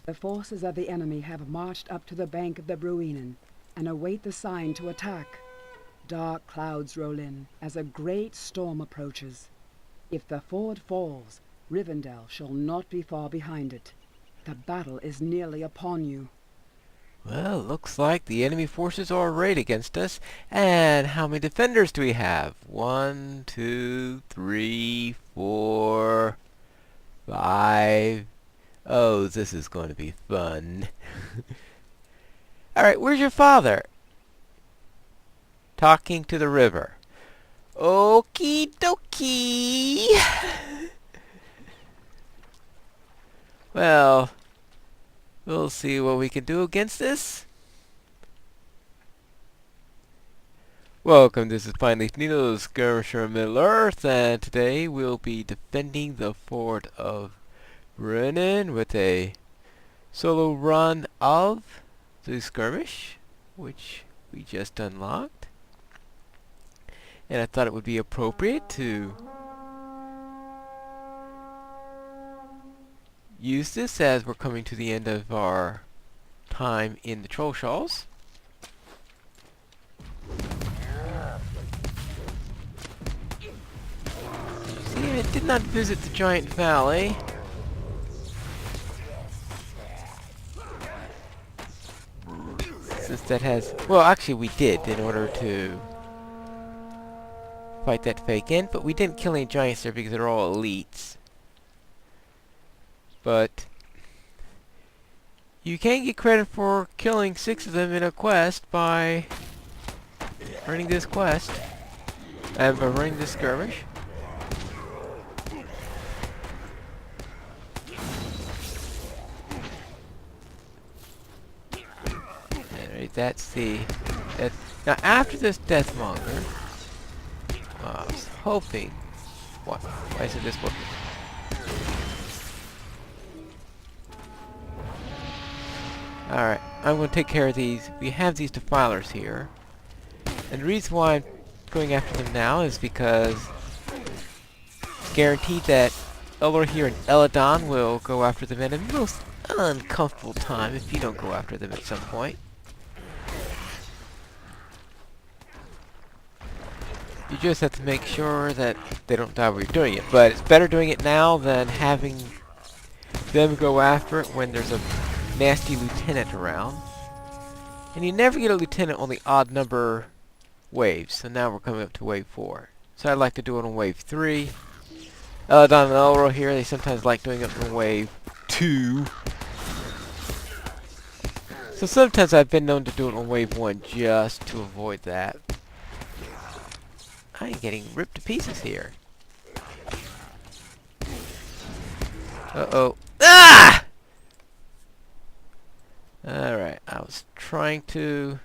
The forces of the enemy have marched up to the bank of the Bruinen and await the sign to attack. Dark clouds roll in as a great storm approaches. If the ford falls, Rivendell shall not be far behind it. The battle is nearly upon you. Well, looks like the enemy forces are arrayed against us. And how many defenders do we have? 1, 2, 3, 4, 5. Oh, this is going to be fun. Alright, where's your father? Talking to the river. Okie dokie. Well, we'll see what we can do against this. Welcome, this is Pine Leaf Needle, Skirmisher of Middle-earth, and today we'll be defending the fort of Bruinen with a solo run of the skirmish, which we just unlocked. And I thought it would be appropriate to use this as we're coming to the end of our time in the Trollshaws. See, I did not visit the giant valley. Since that has... Well, actually we did in order to fight that fake end, but we didn't kill any giants there because they're all elites. But you can get credit for killing 6 of them in a quest by running this quest and by running this skirmish. Alright, that's the... Now after this Deathmonger, I was hoping... What? Why isn't this working? Alright, I'm going to take care of these. We have these defilers here. And the reason why I'm going after them now is because it's guaranteed that Elor here and Eladon will go after them at a most uncomfortable time if you don't go after them at some point. You just have to make sure that they don't die while you're doing it. But it's better doing it now than having them go after it when there's a nasty lieutenant around. And you never get a lieutenant on the odd number waves. So now we're coming up to wave 4. So I'd like to do it on wave 3. Eladon and Elro here, they sometimes like doing it on wave 2. So sometimes I've been known to do it on wave 1 just to avoid that. I'm getting ripped to pieces here. Uh-oh. Ah! Alright, I was trying to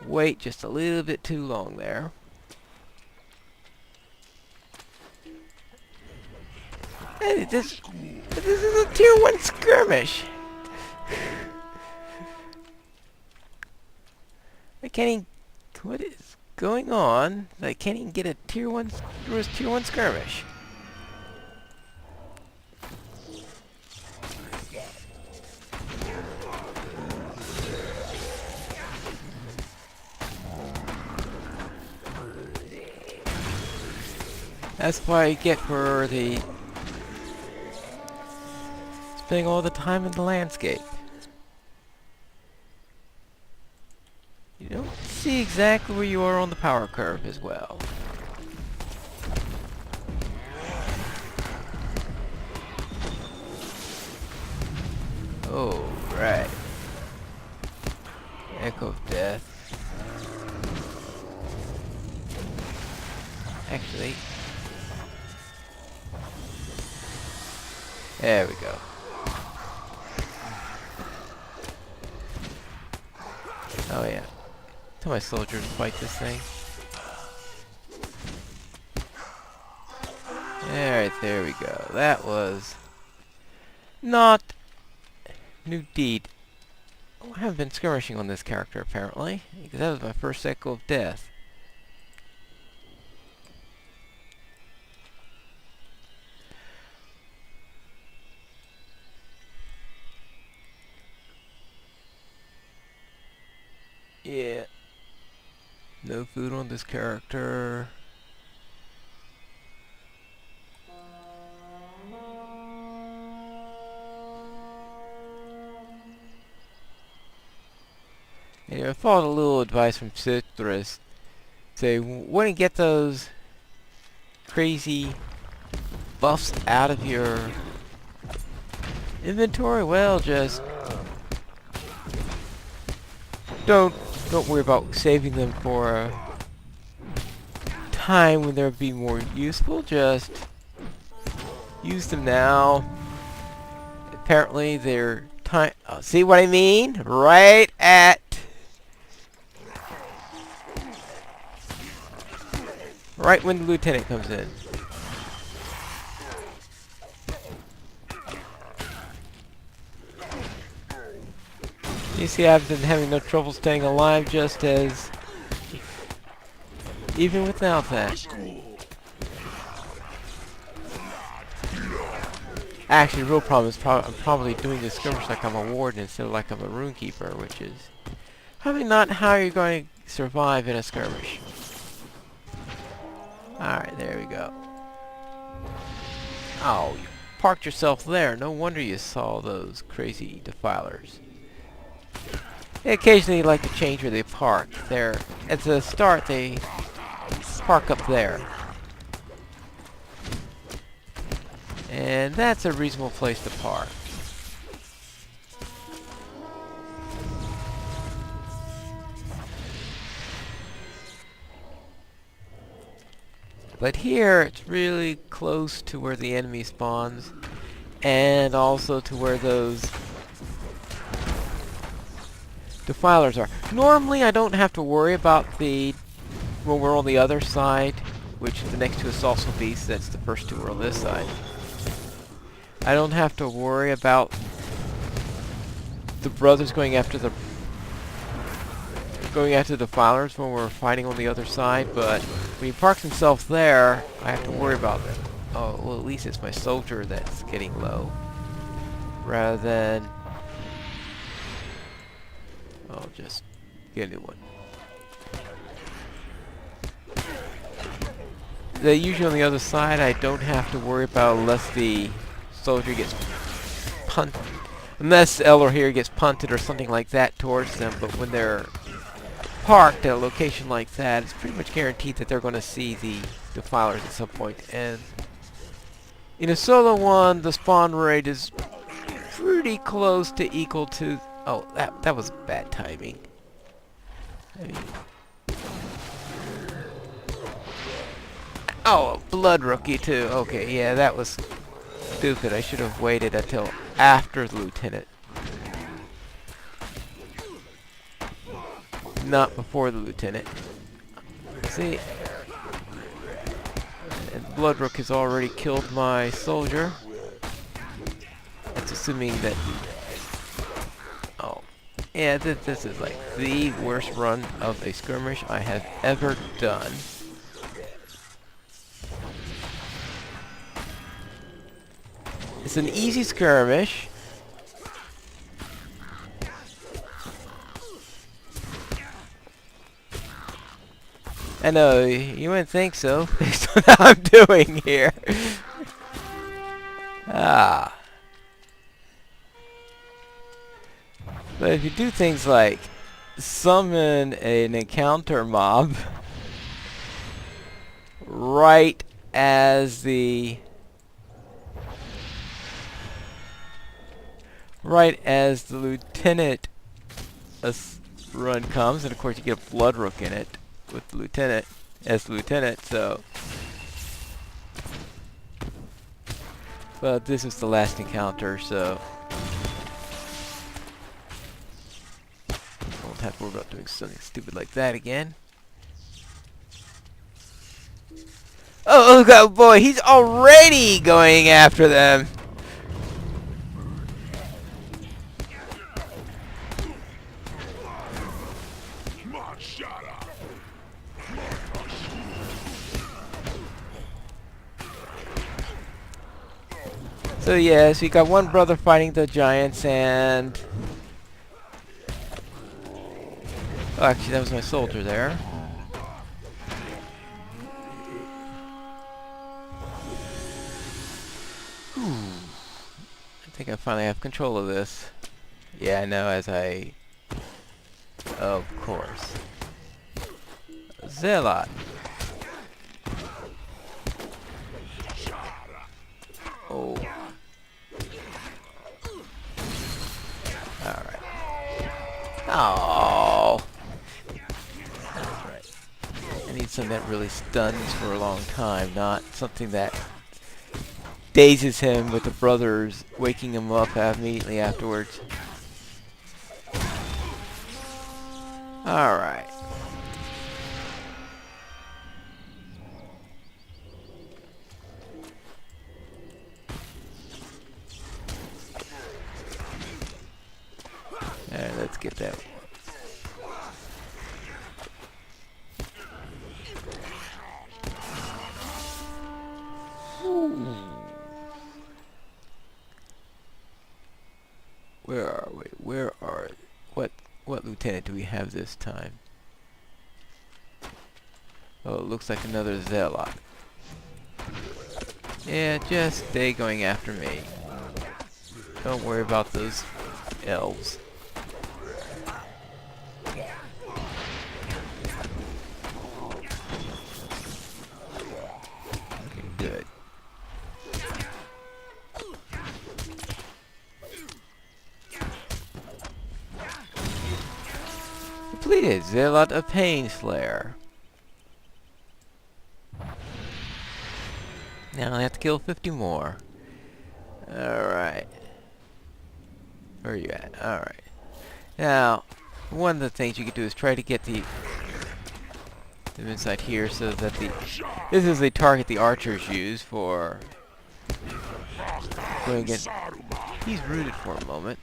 wait just a little bit too long there. Hey, this is a tier 1 skirmish. I can't even... What is going on? I can't even get a tier 1 skirmish. That's what I get for the spending all the time in the landscape. You don't see exactly where you are on the power curve as well. Oh, right. Echo of Death. Actually... There we go. Oh yeah. Tell my soldiers to fight this thing. Alright, there we go. That was not new deed. Oh, I haven't been skirmishing on this character apparently, because that was my first Echo of Death. food on this character. Anyway, I followed a little advice from Citrus. Say, when you get those crazy buffs out of your inventory, well, just don't worry about saving them for a time when they'll be more useful. Just use them now. Apparently, they're time. Oh, see what I mean? Right when the lieutenant comes in. You see, I've been having no trouble staying alive just as even without that. Actually, the real problem is I'm probably doing this skirmish like I'm a warden instead of like I'm a rune-keeper, which is probably not how you're going to survive in a skirmish. Alright, there we go. Oh, you parked yourself there. No wonder you saw those crazy defilers. They occasionally like to change where they park. At the start, they park up there. And that's a reasonable place to park. But here, it's really close to where the enemy spawns, and also to where those defilers are. Normally, I don't have to worry about when we're on the other side, which the next two assaults will be, so that's the first two are on this side. I don't have to worry about the brothers going after the defilers when we're fighting on the other side, but when he parks himself there, I have to worry about them. Oh, well, at least it's my soldier that's getting low, rather than I'll just get a new one. Usually on the other side, I don't have to worry about unless the soldier gets punted, unless Eller here gets punted or something like that towards them. But when they're parked at a location like that, it's pretty much guaranteed that they're going to see the defilers at some point. And in a solo one, the spawn rate is pretty close to equal to. Oh, that was bad timing. Oh, blood rookie too. Okay, yeah, that was stupid. I should have waited until after the lieutenant, not before the lieutenant. See, and bloodrook has already killed my soldier. That's assuming that. Oh, yeah, this is like the worst run of a skirmish I have ever done. It's an easy skirmish. I know, you wouldn't think so, based on what I'm doing here. Ah. But if you do things like summon an encounter mob right as the lieutenant run comes, and of course you get a blood rook in it with the lieutenant as the lieutenant, so. But this is the last encounter, so won't have to worry about doing something stupid like that again. Oh God, boy, he's already going after them. So yeah, so you got one brother fighting the giants, and oh, actually that was my soldier there. think I finally have control of this. Yeah, I know, as I... Of course. Zealot. Oh. Alright. Oh. That's right. I need something that really stuns for a long time, not something that dazes him with the brothers waking him up immediately afterwards. Alright. Alright, let's get that one. Where are we? Where are... What lieutenant do we have this time? Oh, it looks like another zealot. Yeah, just stay going after me. Don't worry about those elves. Okay, good. Completed. Zealot of Pain Slayer. Now I have to kill 50 more. Alright. Where are you at? Alright. Now, one of the things you could do is try to get them inside here so that this is the target the archers use for going against. He's rooted for a moment.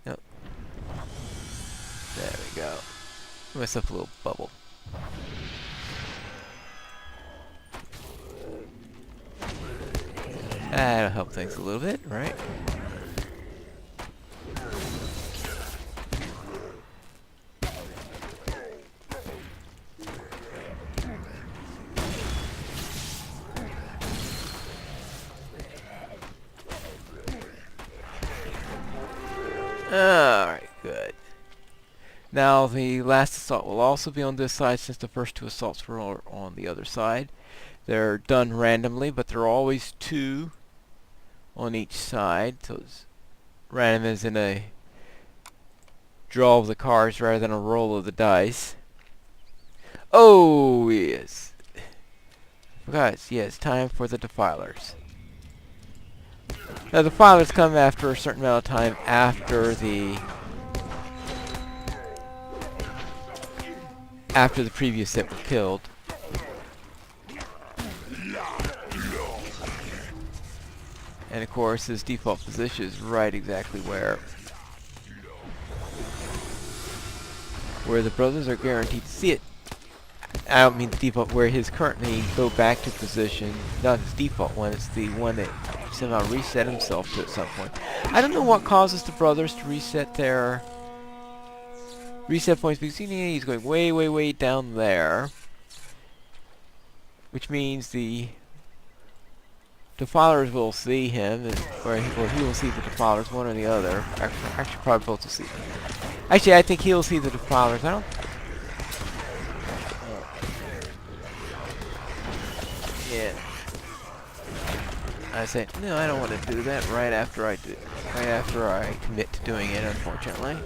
Nope. There we go. Give myself a little bubble. That'll help things a little bit, right? Alright, good. Now the last assault will also be on this side since the first two assaults were on the other side. They're done randomly, but there are always two on each side, so it's random as in a draw of the cards rather than a roll of the dice. Oh yes, guys, yes, time for the defilers. Now the defilers come after a certain amount of time after the previous set were killed. And of course, his default position is right exactly where the brothers are guaranteed to see it. I don't mean the default where his currently go back to position, not his default one, it's the one that somehow reset himself to at some point. I don't know what causes the brothers to reset their reset points, because he's going way, way, way down there, which means the defilers will see him, or he will see the defilers, one or the other. Actually, probably both will see them. Actually, I think he'll see the defilers. I don't. Yeah. I say no. I don't want to do that right after I commit to doing it. Unfortunately.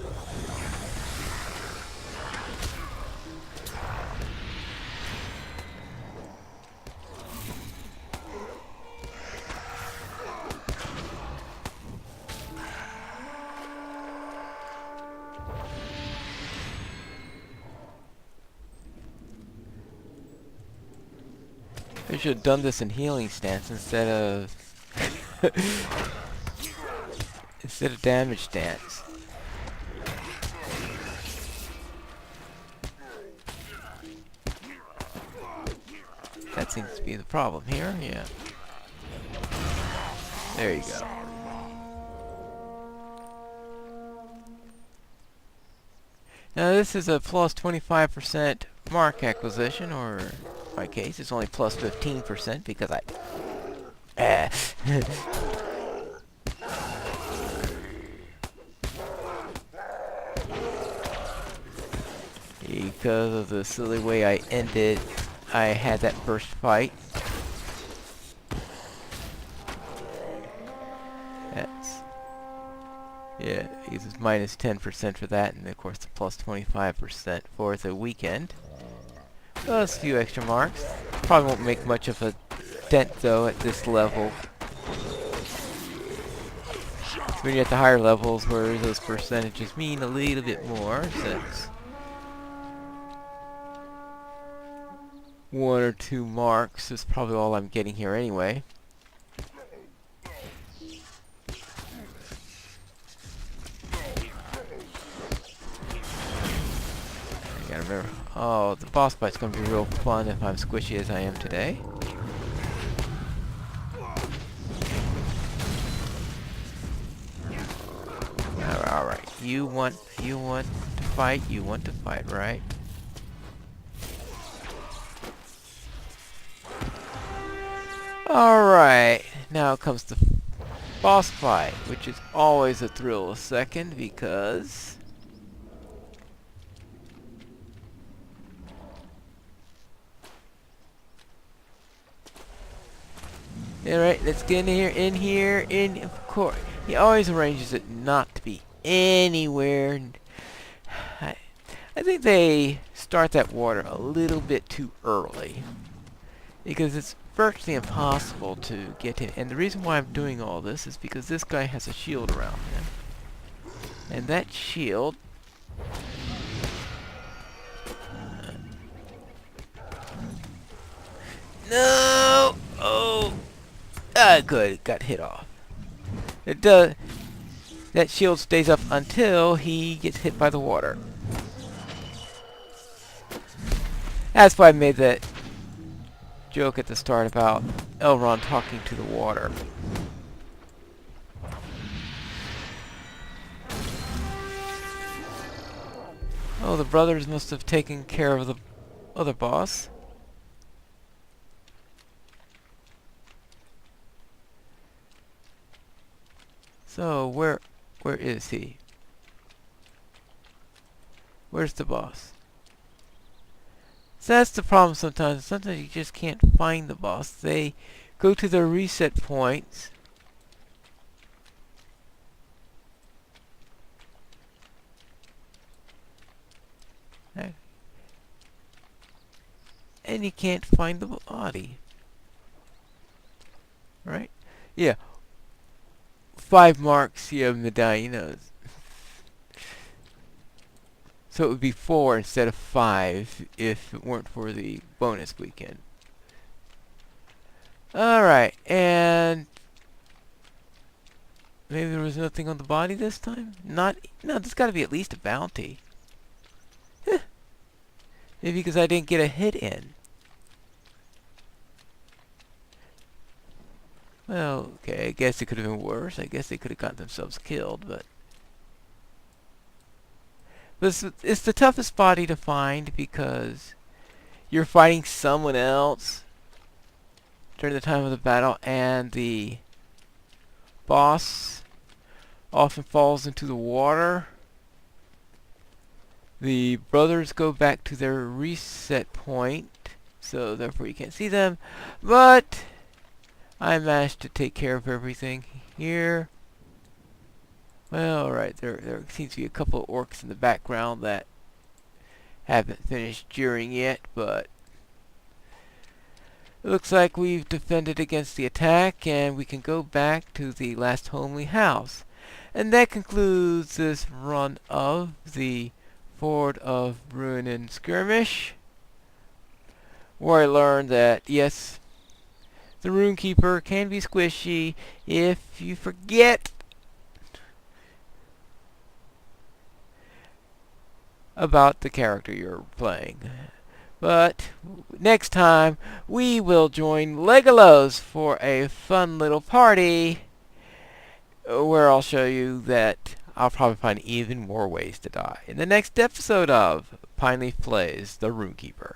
I should have done this in healing stance instead of damage stance. That seems to be the problem here, yeah. There you go. Now this is a plus 25% mark acquisition, or in my case, it's only plus 15% because I... because of the silly way I ended, I had that first fight. That's... yeah, it's minus 10% for that, and of course the plus 25% for the weekend. Well, that's a few extra marks. Probably won't make much of a dent though at this level. When you're at the higher levels where those percentages mean a little bit more, since 1 or 2 marks is probably all I'm getting here anyway. I gotta remember. Oh, the boss fight's gonna be real fun if I'm squishy as I am today. Alright. You want to fight, right? Alright. Now comes the boss fight, which is always a thrill a second because alright, let's get in here, of course. He always arranges it not to be anywhere. I think they start that water a little bit too early, because it's virtually impossible to get him. And the reason why I'm doing all this is because this guy has a shield around him. And that shield... no! Oh! Ah, good. It got hit off. It does... that shield stays up until he gets hit by the water. That's why I made that joke at the start about Elrond talking to the water. Oh, the brothers must have taken care of the other boss. So, where is he? Where's the boss? So that's the problem sometimes. Sometimes you just can't find the boss. They go to their reset points. And you can't find the body. Right? Yeah. 5 marks, you have medallion. So it would be 4 instead of 5 if it weren't for the bonus weekend. Alright, and maybe there was nothing on the body this time? No, there's gotta be at least a bounty. Maybe because I didn't get a hit in. Well, okay, I guess it could have been worse. I guess they could have gotten themselves killed, but... it's the toughest body to find because you're fighting someone else during the time of the battle, and the boss often falls into the water. The brothers go back to their reset point, so therefore you can't see them, but I managed to take care of everything here. Well, alright, there seems to be a couple of orcs in the background that haven't finished jeering yet, but it looks like we've defended against the attack, and we can go back to the last homely house. And that concludes this run of the Ford of Bruinen skirmish, where I learned that, yes, the Rune-keeper can be squishy if you forget about the character you're playing. But next time we will join Legolas for a fun little party where I'll show you that I'll probably find even more ways to die in the next episode of Pine Leaf Blaze, the Rune-keeper.